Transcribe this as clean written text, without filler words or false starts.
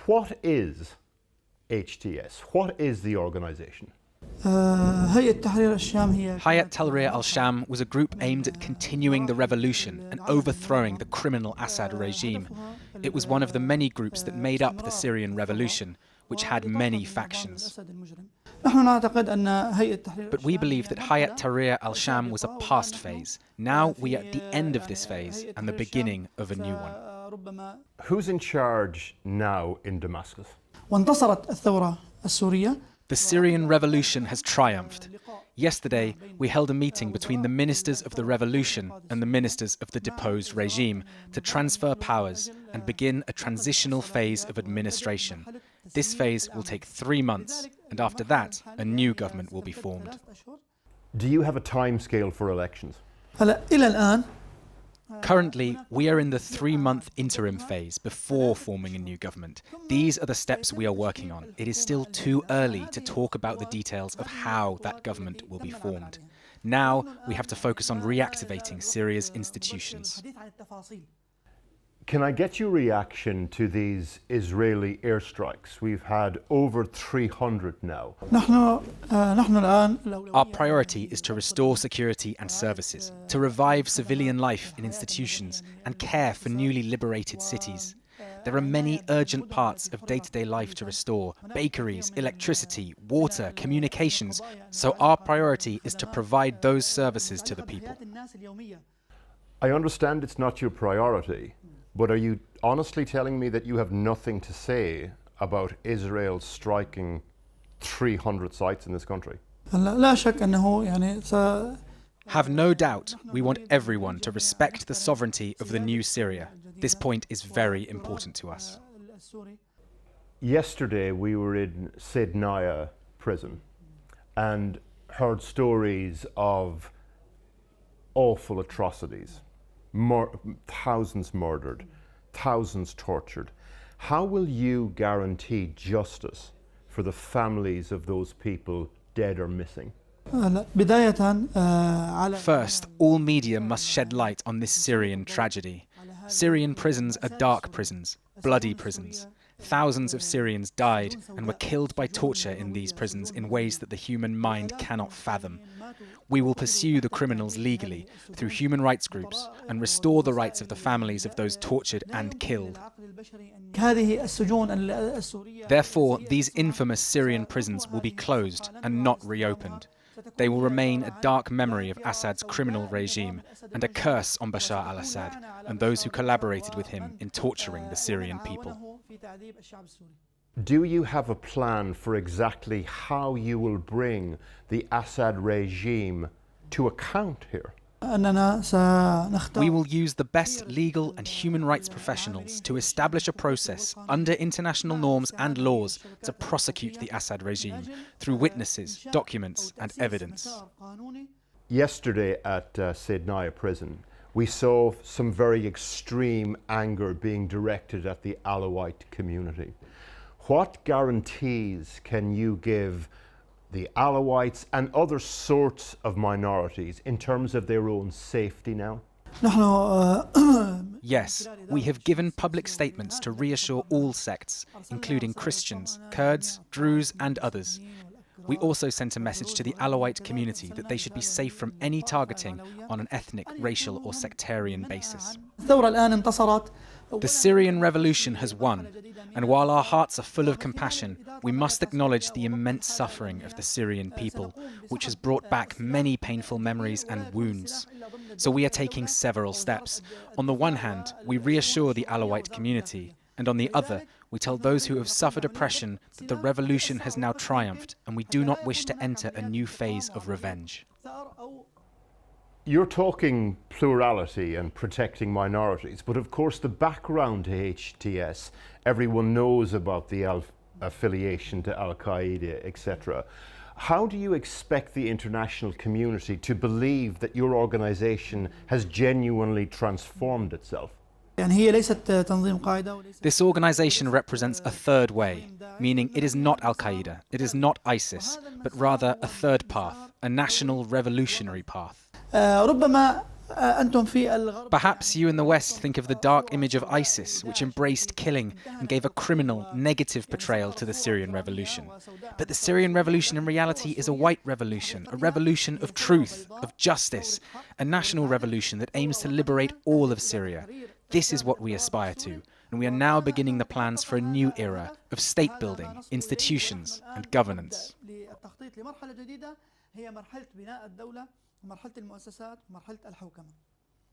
What is HTS? What is the organization? Hayat Tahrir al-Sham was a group aimed at continuing the revolution and overthrowing the criminal Assad regime. It was one of the many groups that made up the Syrian revolution, which had many factions. But we believe that Hayat Tahrir al-Sham was a past phase. Now we are at the end of this phase and the beginning of a new one. Who's in charge now in Damascus? The Syrian revolution has triumphed. Yesterday, we held a meeting between the ministers of the revolution and the ministers of the deposed regime to transfer powers and begin a transitional phase of administration. This phase will take 3 months, and after that, a new government will be formed. Do you have a timescale for elections? Currently, we are in the 3-month interim phase before forming a new government. These are the steps we are working on. It is still too early to talk about the details of how that government will be formed. Now, we have to focus on reactivating Syria's institutions. Can I get your reaction to these Israeli airstrikes? We've had over 300 now. Our priority is to restore security and services, to revive civilian life in institutions, and care for newly liberated cities. There are many urgent parts of day-to-day life to restore: bakeries, electricity, water, communications. So our priority is to provide those services to the people. I understand it's not your priority, but are you honestly telling me that you have nothing to say about Israel striking 300 sites in this country? Have no doubt, we want everyone to respect the sovereignty of the new Syria. This point is very important to us. Yesterday we were in Syria prison and heard stories of awful atrocities. Thousands murdered, thousands tortured. How will you guarantee justice for the families of those people dead or missing? First, all media must shed light on this Syrian tragedy. Syrian prisons are dark prisons, bloody prisons. Thousands of Syrians died and were killed by torture in these prisons in ways that the human mind cannot fathom. We will pursue the criminals legally through human rights groups and restore the rights of the families of those tortured and killed. Therefore, these infamous Syrian prisons will be closed and not reopened. They will remain a dark memory of Assad's criminal regime and a curse on Bashar al-Assad and those who collaborated with him in torturing the Syrian people. Do you have a plan for exactly how you will bring the Assad regime to account here? We will use the best legal and human rights professionals to establish a process under international norms and laws to prosecute the Assad regime through witnesses, documents and evidence. Yesterday at Syria prison, we saw some very extreme anger being directed at the Alawite community. What guarantees can you give the Alawites and other sorts of minorities in terms of their own safety now? Yes, we have given public statements to reassure all sects, including Christians, Kurds, Druze and others. We also sent a message to the Alawite community that they should be safe from any targeting on an ethnic, racial or sectarian basis. The Syrian revolution has won, and while our hearts are full of compassion, we must acknowledge the immense suffering of the Syrian people, which has brought back many painful memories and wounds. So we are taking several steps. On the one hand, we reassure the Alawite community, and on the other, we tell those who have suffered oppression that the revolution has now triumphed, and we do not wish to enter a new phase of revenge. You're talking plurality and protecting minorities, but of course the background to HTS, everyone knows about the affiliation to Al-Qaeda, etc. How do you expect the international community to believe that your organization has genuinely transformed itself? This organization represents a third way, meaning it is not Al-Qaeda, it is not ISIS, but rather a third path, a national revolutionary path. أنتم في الغرب. Perhaps you in the West think of the dark image of ISIS, which embraced killing and gave a criminal, negative portrayal to the Syrian revolution. But the Syrian revolution in reality is a white revolution, a revolution of truth, of justice, a national revolution that aims to liberate all of Syria. This is what we aspire to, and we are now beginning the plans for a new era of state building, institutions, and governance. للتخطيط لمرحلة جديدة هي مرحلة بناء الدولة ومرحلة المؤسسات ومرحلة الحوكمة.